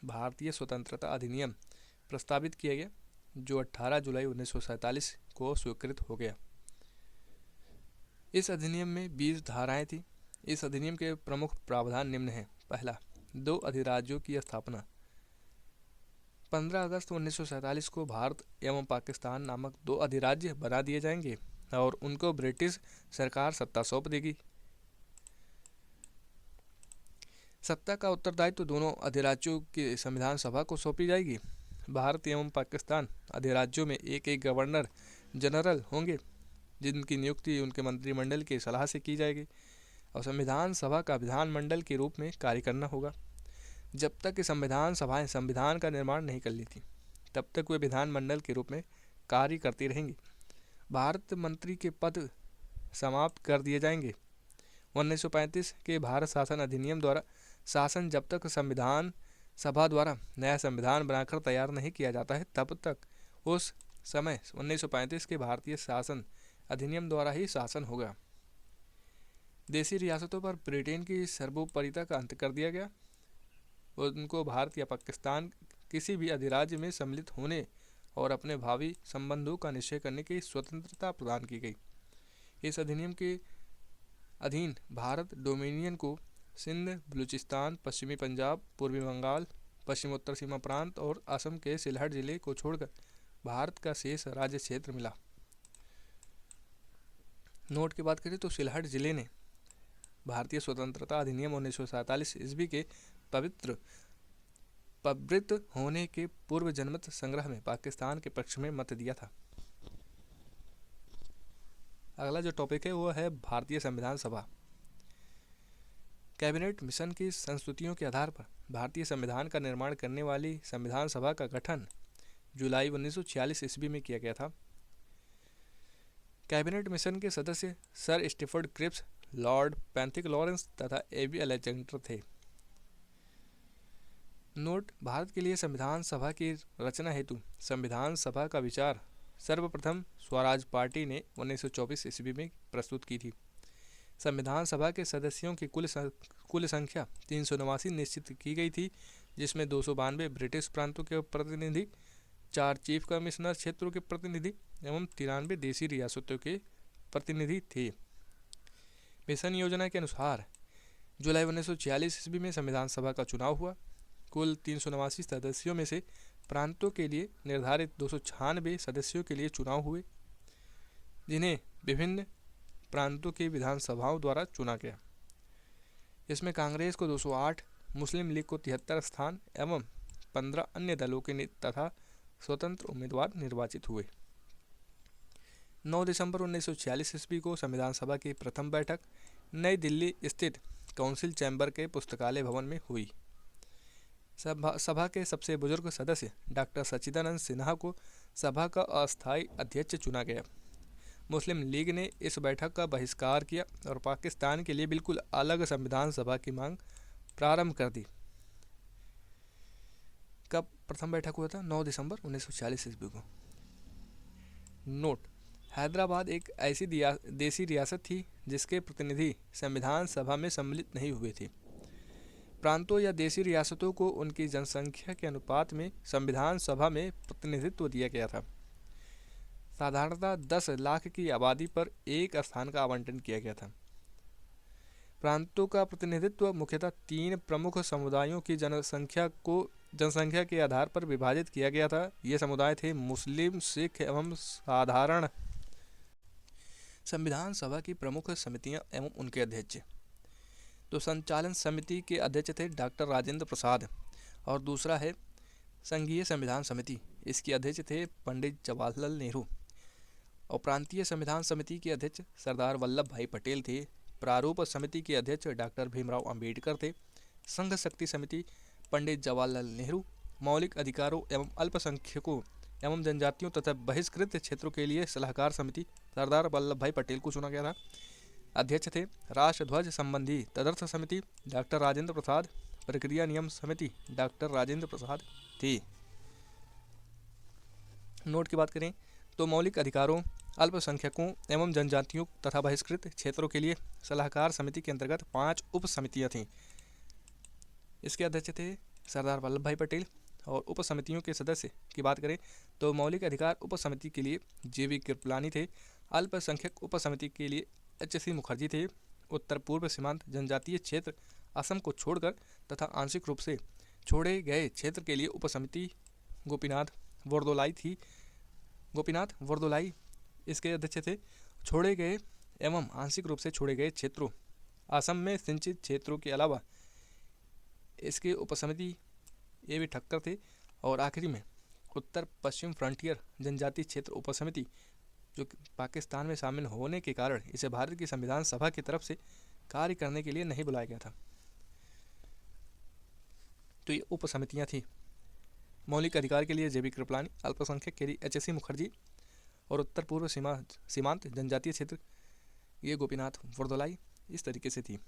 भारतीय स्वतंत्रता अधिनियम प्रस्तावित किया गया, जो 18 जुलाई 1947 को स्वीकृत हो गया। इस अधिनियम में 20 धाराएं थी। इस अधिनियम के प्रमुख प्रावधान निम्न हैं। पहला, 2 अधिराज्यों की स्थापना। 15 अगस्त 1947 को भारत एवं पाकिस्तान नामक 2 अधिराज्य बना दिए जाएंगे और उनको ब्रिटिश सरकार सत्ता सौंप देगी। सत्ता का उत्तरदायित्व दोनों अधिराज्यों की संविधान सभा को सौंपी जाएगी। भारत एवं पाकिस्तान अधिराज्यों में एक एक गवर्नर जनरल होंगे, जिनकी नियुक्ति उनके मंत्रिमंडल की सलाह से की जाएगी और संविधान सभा का विधानमंडल के रूप में कार्य करना होगा। जब तक कि संविधान सभाएं संविधान का निर्माण नहीं कर लेती, तब तक वे विधानमंडल के रूप में कार्य करती रहेंगी। भारत मंत्री के पद समाप्त कर दिए जाएंगे। 1935 के भारत शासन अधिनियम द्वारा शासन जब तक संविधान सभा द्वारा नया संविधान बनाकर तैयार नहीं किया जाता है, तब तक उस समय 1935 के भारतीय शासन अधिनियम द्वारा ही शासन होगा। देशी रियासतों पर ब्रिटेन की सर्वोपरिता का अंत कर दिया गया। उनको भारत या पाकिस्तान किसी भी अधिराज्य में सम्मिलित होने और अपने भावी संबंधों का निश्चय करने की स्वतंत्रता प्रदान की गई। इस अधिनियम के अधीन भारत डोमिनियन को सिंध, बलूचिस्तान, पश्चिमी पंजाब, पूर्वी बंगाल, पश्चिमोत्तर सीमा प्रांत और असम के सिलहट जिले को छोड़कर भारत का शेष राज्य क्षेत्र मिला। नोट की बात करें तो सिलहट जिले ने भारतीय स्वतंत्रता अधिनियम 1947 ईस्वी के प्रवृत्त होने के पूर्व जनमत संग्रह में पाकिस्तान के पक्ष में मत दिया था। अगला जो टॉपिक है वो है भारतीय संविधान सभा। कैबिनेट मिशन की संस्तुतियों के आधार पर भारतीय संविधान का निर्माण करने वाली संविधान सभा का गठन जुलाई 1946 ईस्वी में किया गया था। कैबिनेट मिशन के सदस्य sir Stafford Cripps, lord Pethick Lawrence तथा एबी अलेक्जेंडर थे। नोट, भारत के लिए संविधान सभा की रचना हेतु संविधान सभा का विचार सर्वप्रथम स्वराज पार्टी ने 1924 ईस्वी में प्रस्तुत की थी। संविधान सभा के सदस्यों की कुल संख्या 389 निश्चित की गई थी, जिसमें 292 ब्रिटिश प्रांतों के प्रतिनिधि, 4 चीफ कमिश्नर क्षेत्रों के प्रतिनिधि एवं 93 देशी रियासतों के प्रतिनिधि थे। मिशन योजना के अनुसार जुलाई 1946 ईस्वी में संविधान सभा का चुनाव हुआ। कुल 389 सदस्यों में से प्रांतों के लिए निर्धारित 296 सदस्यों के लिए चुनाव हुए, जिन्हें विभिन्न प्रांतों की विधानसभाओं द्वारा चुना गया। इसमें कांग्रेस को 208, मुस्लिम लीग को 73 स्थान एवं 15 अन्य दलों के तथा स्वतंत्र उम्मीदवार निर्वाचित हुए। 9 दिसंबर 1946 ईस्वी को संविधान सभा की प्रथम बैठक नई दिल्ली स्थित काउंसिल चैम्बर के पुस्तकालय भवन में हुई। सभा के सबसे बुजुर्ग सदस्य डॉक्टर सच्चिदानंद सिन्हा को सभा का अस्थायी अध्यक्ष चुना गया। मुस्लिम लीग ने इस बैठक का बहिष्कार किया और पाकिस्तान के लिए बिल्कुल अलग संविधान सभा की मांग प्रारंभ कर दी। कब प्रथम बैठक हुआ था? 9 दिसंबर 1946 ईस्वी को। नोट: हैदराबाद एक ऐसी देसी रियासत थी जिसके प्रतिनिधि संविधान सभा में सम्मिलित नहीं हुए थे। प्रांतों या देसी रियासतों को उनकी जनसंख्या के अनुपात में संविधान सभा में प्रतिनिधित्व दिया गया था। साधारणतः 10 लाख की आबादी पर एक स्थान का आवंटन किया गया था। प्रांतों का प्रतिनिधित्व मुख्यतः 3 प्रमुख समुदायों की जनसंख्या के आधार पर विभाजित किया गया था। ये समुदाय थे मुस्लिम, सिख एवं साधारण। संविधान सभा की प्रमुख समितियां एवं उनके अध्यक्ष। तो संचालन समिति के अध्यक्ष थे डॉक्टर राजेंद्र प्रसाद और दूसरा है संघीय संविधान समिति, इसके अध्यक्ष थे पंडित जवाहरलाल नेहरू। और प्रांतीय संविधान समिति के अध्यक्ष सरदार वल्लभ भाई पटेल थे। प्रारूप समिति के अध्यक्ष डॉक्टर भीमराव अंबेडकर थे। संघ शक्ति समिति पंडित जवाहरलाल नेहरू। मौलिक अधिकारों एवं अल्पसंख्यकों एवं जनजातियों तथा बहिष्कृत क्षेत्रों के लिए सलाहकार समिति सरदार वल्लभ भाई पटेल को चुना गया था। अध्यक्ष थे राष्ट्रध्वज संबंधी तदर्थ समिति डॉक्टर राजेंद्र प्रसाद। प्रक्रिया नियम समिति डॉक्टर राजेंद्र प्रसाद थे। नोट की बात करें तो मौलिक अधिकारों, अल्पसंख्यकों एवं जनजातियों तथा बहिष्कृत क्षेत्रों के लिए सलाहकार समिति के अंतर्गत 5 उप समितियाँ थीं। इसके अध्यक्ष थे सरदार वल्लभ भाई पटेल। और उप समितियों के सदस्य की बात करें तो मौलिक अधिकार उप समिति के लिए JV कृपलानी थे। अल्पसंख्यक उप समिति के लिए HC मुखर्जी थे। उत्तर पूर्व सीमांत जनजातीय क्षेत्र असम को छोड़कर तथा आंशिक रूप से छोड़े गए क्षेत्र के लिए उप समिति गोपीनाथ वरदोलाई थी। गोपीनाथ वरदोलाई इसके अध्यक्ष थे। छोड़े गए एवं आंशिक रूप से छोड़े गए क्षेत्रों असम में सिंचित क्षेत्रों के अलावा इसके उपसमिति AV ठक्कर थे। और आखिरी में उत्तर पश्चिम फ्रंटियर जनजातीय क्षेत्र उपसमिति, जो पाकिस्तान में शामिल होने के कारण इसे भारत की संविधान सभा की तरफ से कार्य करने के लिए नहीं बुलाया गया था। तो ये उपसमितियाँ थी। मौलिक अधिकार के लिए JV कृपलानी, अल्पसंख्यक के लिए HC मुखर्जी और उत्तर पूर्व सीमांत जनजातीय क्षेत्र ये गोपीनाथ वरदोलाई। इस तरीके से थी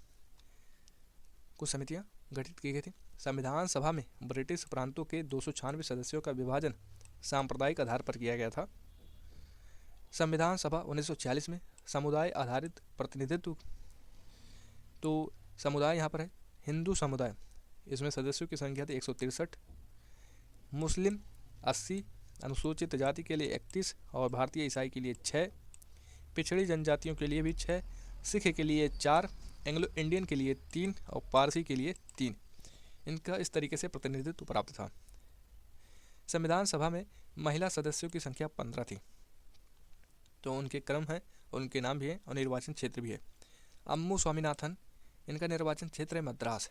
कुछ समितियां गठित की गई थी। संविधान सभा में ब्रिटिश प्रांतों के 296 सदस्यों का विभाजन सांप्रदायिक आधार पर किया गया था। संविधान सभा 1946 में समुदाय आधारित प्रतिनिधित्व। तो समुदाय यहाँ पर है हिंदू समुदाय, इसमें सदस्यों की संख्या थी 163, मुस्लिम 80, अनुसूचित जाति के लिए 31 और भारतीय ईसाई के लिए 6, पिछड़ी जनजातियों के लिए भी 6, सिख के लिए 4, एंग्लो इंडियन के लिए 3 और पारसी के लिए 3। इनका इस तरीके से प्रतिनिधित्व प्राप्त था। संविधान सभा में महिला सदस्यों की संख्या 15 थी। तो उनके क्रम है, उनके नाम भी है और निर्वाचन क्षेत्र भी है। अम्मू स्वामीनाथन, इनका निर्वाचन क्षेत्र है मद्रास।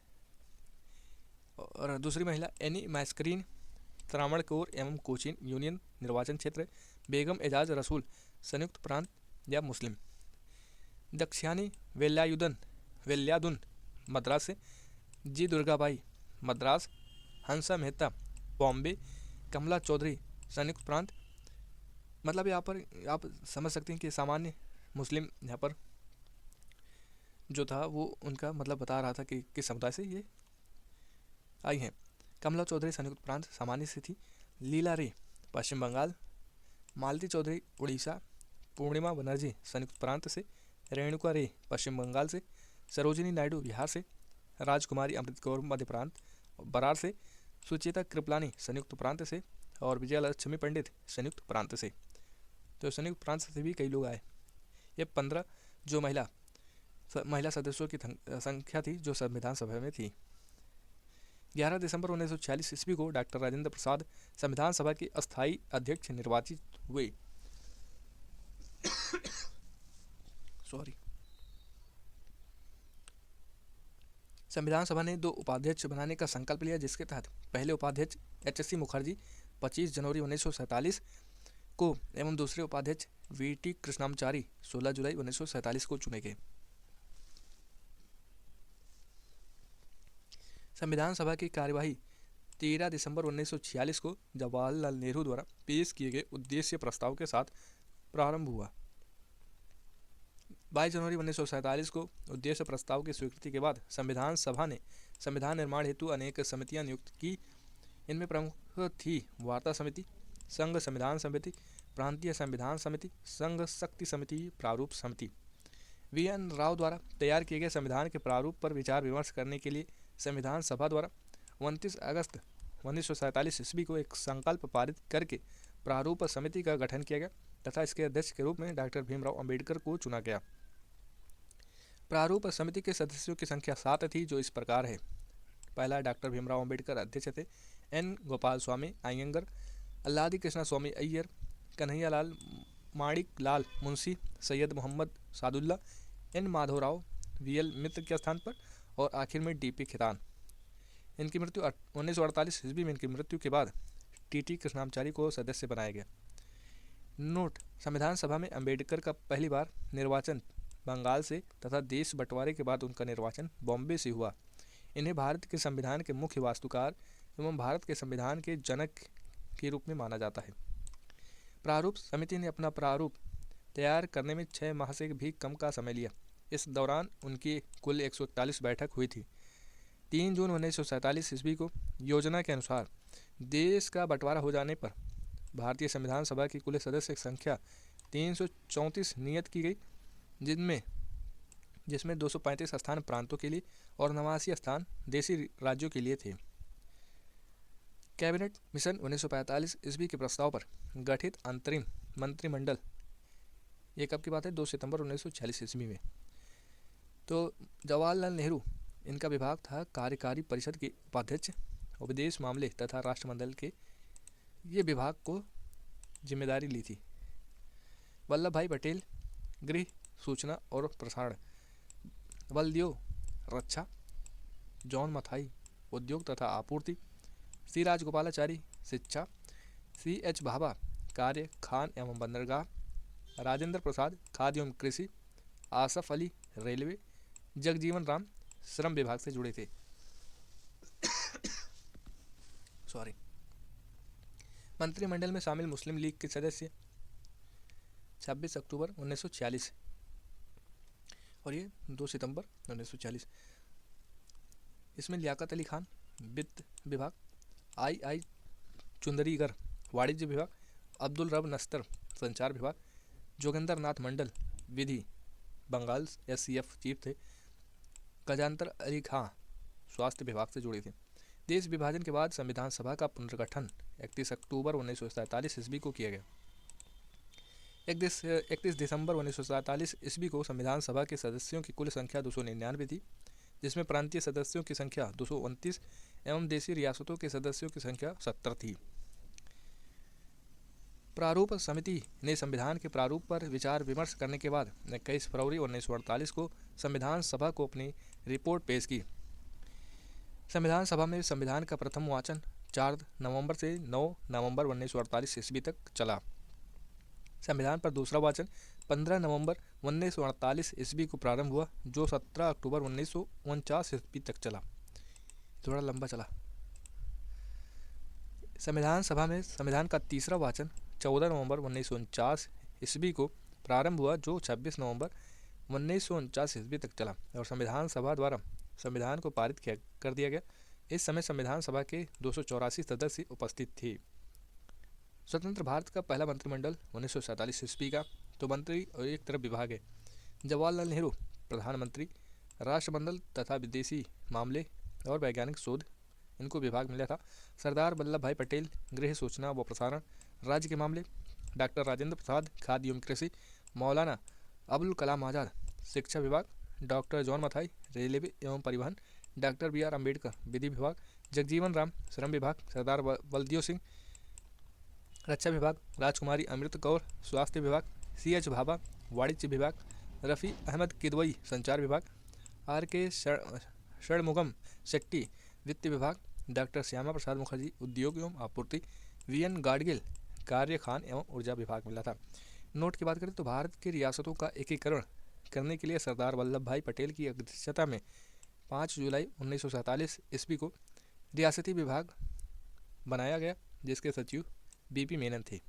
और दूसरी महिला एनी मैस्करीन, त्रावणकोर एवं कोचीन यूनियन निर्वाचन क्षेत्र। बेगम एजाज रसूल, संयुक्त प्रांत या मुस्लिम। दक्षिणी वेल्यायुधन मद्रास से। जी दुर्गाबाई मद्रास। हंसा मेहता बॉम्बे। कमला चौधरी संयुक्त प्रांत। मतलब यहाँ पर आप समझ सकते हैं कि सामान्य मुस्लिम यहाँ पर जो था वो उनका मतलब बता रहा था कि किस समुदाय से ये आई हैं। कमला चौधरी संयुक्त प्रांत सामान्य से थी। लीला रे पश्चिम बंगाल। मालती चौधरी उड़ीसा। पूर्णिमा बनर्जी संयुक्त प्रांत से। रेणुका रे पश्चिम बंगाल से। सरोजिनी नायडू बिहार से। राजकुमारी अमृत कौर मध्य प्रांत बरार से। सुचेता कृपलानी संयुक्त प्रांत से। और विजयलक्ष्मी पंडित संयुक्त प्रांत से। तो संयुक्त प्रांत से भी कई लोग आए। ये 15 जो महिला सदस्यों की संख्या थी जो संविधान सभा में थी। 11 दिसंबर 1946 ईस्वी को डॉक्टर राजेंद्र प्रसाद संविधान सभा के अस्थायी अध्यक्ष निर्वाचित हुए। संविधान सभा ने 2 उपाध्यक्ष बनाने का संकल्प लिया, जिसके तहत पहले उपाध्यक्ष HC मुखर्जी 25 जनवरी 1947 को एवं दूसरे उपाध्यक्ष VT कृष्णामचारी 16 जुलाई 1947 को चुने गए। संविधान सभा की कार्यवाही 13 दिसंबर 1946 को जवाहरलाल नेहरू द्वारा पेश किए गए उद्देश्य प्रस्ताव के साथ प्रारंभ हुआ। 22 जनवरी 1947 को उद्देश्य प्रस्ताव की स्वीकृति के बाद संविधान सभा ने संविधान निर्माण हेतु अनेक समितियां नियुक्त की। इनमें प्रमुख थी वार्ता समिति, संघ संविधान समिति, प्रांतीय संविधान समिति, संघ शक्ति समिति, प्रारूप समिति। वी.एन. राव द्वारा तैयार किए गए संविधान के प्रारूप पर विचार विमर्श करने के लिए संविधान सभा द्वारा 29 अगस्त 1947 ईस्वी को एक संकल्प पारित करके प्रारूप समिति का गठन किया गया तथा इसके अध्यक्ष के रूप में डॉक्टर भीमराव अंबेडकर को चुना गया। प्रारूप समिति के सदस्यों की संख्या 7 थी, जो इस प्रकार है। पहला, डॉक्टर भीमराव अंबेडकर अध्यक्ष थे। एन. गोपाल स्वामी अयंगर, अल्लादी कृष्णा स्वामी अय्यर, कन्हैयालाल माणिक लाल मुंशी, सैयद मोहम्मद सादुल्ला, एन. माधवराव वी.एल. मित्र के स्थान पर, और आखिर में डी.पी. खेतान। इनकी मृत्यु 1948 ईस्वी में इनकी मृत्यु के बाद टी.टी. कृष्णामाचारी को सदस्य बनाया गया। नोट: संविधान सभा में अंबेडकर का पहली बार निर्वाचन बंगाल से तथा देश बंटवारे के बाद उनका निर्वाचन बॉम्बे से हुआ। इन्हें भारत के संविधान के मुख्य वास्तुकार एवं भारत के संविधान के जनक के रूप में माना जाता है। प्रारूप समिति ने अपना प्रारूप तैयार करने में 6 माह से भी कम का समय लिया। इस दौरान उनकी कुल 141 बैठक हुई थी। 3 जून 1947 ईस्वी को योजना के अनुसार देश का बंटवारा हो जाने पर भारतीय संविधान सभा की कुल सदस्य संख्या 334 नियत की गई, जिसमें 235 स्थान प्रांतों के लिए और 89 स्थान देशी राज्यों के लिए थे। कैबिनेट मिशन 1945 ईस्वी के प्रस्ताव पर गठित अंतरिम मंत्रिमंडल, ये कब की बात है, 2 सितंबर 1946 ईस्वी में। तो जवाहरलाल नेहरू, इनका विभाग था कार्यकारी परिषद के उपाध्यक्ष, विदेश मामले तथा राष्ट्रमंडल के ये विभाग को जिम्मेदारी ली थी। वल्लभ भाई पटेल गृह, सूचना और प्रसारण, बलदेव रक्षा, जॉन मथाई उद्योग तथा आपूर्ति, सी राजगोपालाचारी शिक्षा, सी.एच. भाभा कार्य, खान एवं बंदरगाह, राजेंद्र प्रसाद खाद्य एवं कृषि, आसफ अली रेलवे, जगजीवन राम श्रम विभाग से जुड़े थे। मंत्रिमंडल में शामिल मुस्लिम लीग के सदस्य 26 अक्टूबर 1946 और ये 2 सितंबर 1946। इसमें लियाकत अली खान वित्त विभाग, आई चुंदरीगर वाणिज्य विभाग, अब्दुल रब नस्तर संचार विभाग, जोगेंद्र नाथ मंडल विधि बंगाल SCF चीफ थे, गजानतर अली खां स्वास्थ्य विभाग से जुड़े थे। देश विभाजन के बाद संविधान सभा का पुनर्गठन 31 अक्टूबर 1947 ईस्वी को किया गया। 31 दिसंबर 1947 ईस्वी को संविधान सभा के सदस्यों की कुल संख्या 299 थी, जिसमें प्रांतीय सदस्यों की संख्या 229 एवं देशी रियासतों के सदस्यों की संख्या 70 थी। प्रारूप समिति ने संविधान के प्रारूप पर विचार विमर्श करने के बाद 21 फरवरी 1948 को संविधान सभा को अपनी रिपोर्ट पेश की। संविधान सभा में संविधान का प्रथम वाचन 4 नवंबर से 9 नवंबर 1948 ईस्वी तक चला। संविधान पर दूसरा वाचन 15 नवंबर 1948 ईस्वी को प्रारंभ हुआ, जो 17 अक्टूबर 1949 ईस्वी तक चला। थोड़ा लंबा चला। संविधान सभा में संविधान का तीसरा वाचन 14 नवंबर 1949 ईस्वी को प्रारंभ हुआ, जो 26 नवंबर 1949 ईस्वी तक चला और संविधान सभा द्वारा संविधान को पारित कर दिया गया। इस समय संविधान सभा के 284 सदस्य उपस्थित थे। स्वतंत्र भारत का पहला मंत्रिमंडल 1947 ईस्वी का। तो मंत्री और एक तरफ विभाग है। जवाहरलाल नेहरू प्रधानमंत्री, राष्ट्रमंडल तथा विदेशी मामले और वैज्ञानिक शोध, इनको विभाग मिला था। सरदार वल्लभ भाई पटेल गृह, सूचना व प्रसारण, राज्य के मामले, डॉक्टर राजेंद्र प्रसाद खाद्य एवं कृषि, मौलाना अबुल कलाम आज़ाद शिक्षा विभाग, डॉक्टर जॉन मथाई रेलवे एवं परिवहन, डॉक्टर बी.आर. अम्बेडकर विधि विभाग, जगजीवन राम श्रम विभाग, सरदार बलदेव सिंह रक्षा विभाग, राजकुमारी अमृत कौर स्वास्थ्य विभाग, सी.एच. भाभा वाणिज्य विभाग, रफ़ी अहमद किदवई संचार विभाग, R.K. षणमुगम शेट्टी वित्त विभाग, डॉक्टर श्यामा प्रसाद मुखर्जी उद्योग एवं आपूर्ति, V.N. गाडगिल कार्य, खान एवं ऊर्जा विभाग मिला था। नोट की बात करें तो भारत की रियासतों का एकीकरण करने के लिए सरदार वल्लभ भाई पटेल की अध्यक्षता में 5 जुलाई 1947 ईस्वी को रियासती विभाग बनाया गया, जिसके सचिव बीपी मेनन थे।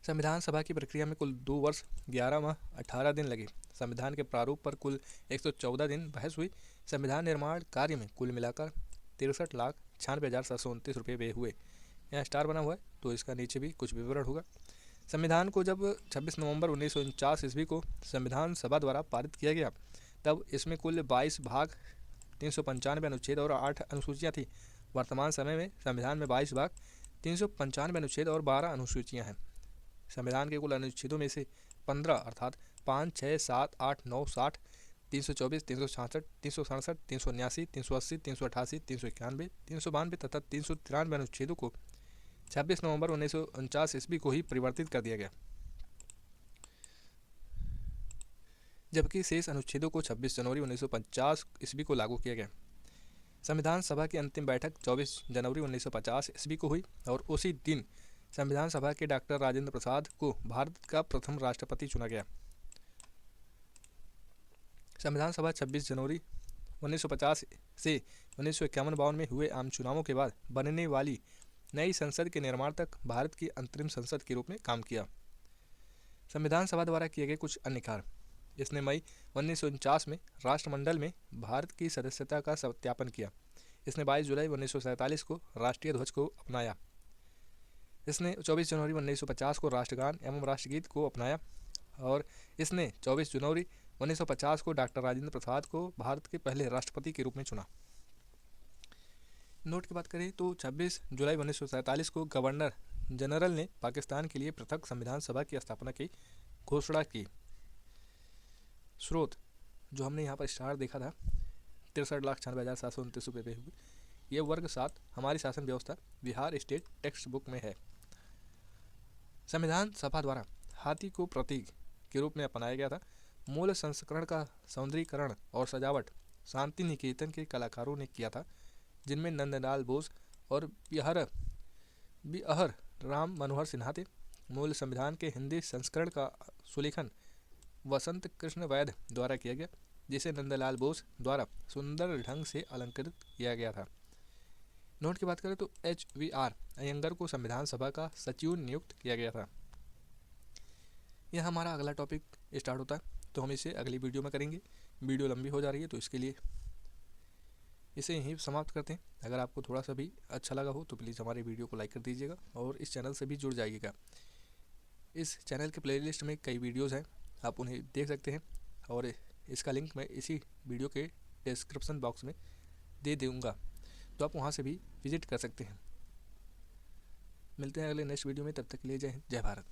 संविधान सभा की प्रक्रिया में कुल 2 वर्ष 11 माह 18 दिन लगे। संविधान के प्रारूप पर कुल 114 दिन बहस हुई। संविधान निर्माण कार्य में कुल मिलाकर 63,96,729 रुपये व्यय हुए। यहाँ स्टार बना हुआ है, तो इसका नीचे भी कुछ विवरण होगा। संविधान को जब 26 नवंबर 1949 ईस्वी को संविधान सभा द्वारा पारित किया गया, तब इसमें कुल 22 भाग, 395 अनुच्छेद और 8 अनुसूचियाँ थी। वर्तमान समय में संविधान में 22 भाग, 395 अनुच्छेद और 12 अनुसूचियाँ हैं। संविधान के कुल अनुच्छेदों में से 15 अर्थात 5, 6, 7, 8, 9, 60, 324, 366, 367, 379, 380, 388, 391, 392 तथा 393 अनुच्छेदों को 26 नवंबर 1949 ईस्वी को ही परिवर्तित कर दिया गया, जबकि शेष अनुच्छेदों को 26 जनवरी 1950 ईस्वी को लागू किया गया। संविधान सभा की अंतिम बैठक 24 जनवरी 1950 ईस्वी को हुई और उसी दिन संविधान सभा के डॉक्टर राजेंद्र प्रसाद को भारत का प्रथम राष्ट्रपति चुना गया। संविधान सभा 26 जनवरी 1950 से 1951-52 में हुए आम चुनावों के बाद बनने वाली नई संसद के निर्माण तक भारत की अंतरिम संसद के रूप में काम किया। संविधान सभा द्वारा किए गए कुछ अन्य कार्य: इसने मई 1949 में राष्ट्रमंडल में भारत की सदस्यता का सत्यापन किया। इसने 22 जुलाई 1947 को राष्ट्रीय ध्वज को अपनाया। इसने 24 जनवरी 1950 को राष्ट्रगान एवं राष्ट्रगीत को अपनाया और इसने 24 जनवरी 1950 को डॉक्टर राजेंद्र प्रसाद को भारत के पहले राष्ट्रपति के रूप में चुना। नोट की बात करें तो 26 जुलाई 1947 को गवर्नर जनरल ने पाकिस्तान के लिए पृथक संविधान सभा की स्थापना की घोषणा की। स्रोत जो हमने यहाँ पर स्टार देखा था, 63,96,729 रुपये हुए। ये वर्ग 7 हमारी शासन व्यवस्था बिहार स्टेट टेक्स्ट बुक में है। संविधान सभा द्वारा हाथी को प्रतीक के रूप में अपनाया गया था। मूल संस्करण का सौंदर्यीकरण और सजावट शांति निकेतन के कलाकारों ने किया था, जिनमें नंदलाल बोस और बिअहर राम मनोहर सिन्हा थे। मूल संविधान के हिंदी संस्करण का सुलेखन वसंत कृष्ण वैद्य द्वारा किया गया, जिसे नंदलाल बोस द्वारा सुंदर ढंग से अलंकृत किया गया था। नोट की बात करें तो HVR अयंगर को संविधान सभा का सचिव नियुक्त किया गया था। यह हमारा अगला टॉपिक स्टार्ट होता है, तो हम इसे अगली वीडियो में करेंगे। वीडियो लंबी हो जा रही है, तो इसके लिए इसे यहीं समाप्त करते हैं। अगर आपको थोड़ा सा भी अच्छा लगा हो तो प्लीज़ हमारे वीडियो को लाइक कर दीजिएगा और इस चैनल से भी जुड़ जाइएगा। इस चैनल के प्लेलिस्ट में कई वीडियोज़ हैं, आप उन्हें देख सकते हैं और इसका लिंक मैं इसी वीडियो के डिस्क्रिप्शन बॉक्स में दे दूँगा, तो आप वहाँ से भी विजिट कर सकते हैं। मिलते हैं अगले नेक्स्ट वीडियो में, तब तक के लिए जय हिंद, जय भारत।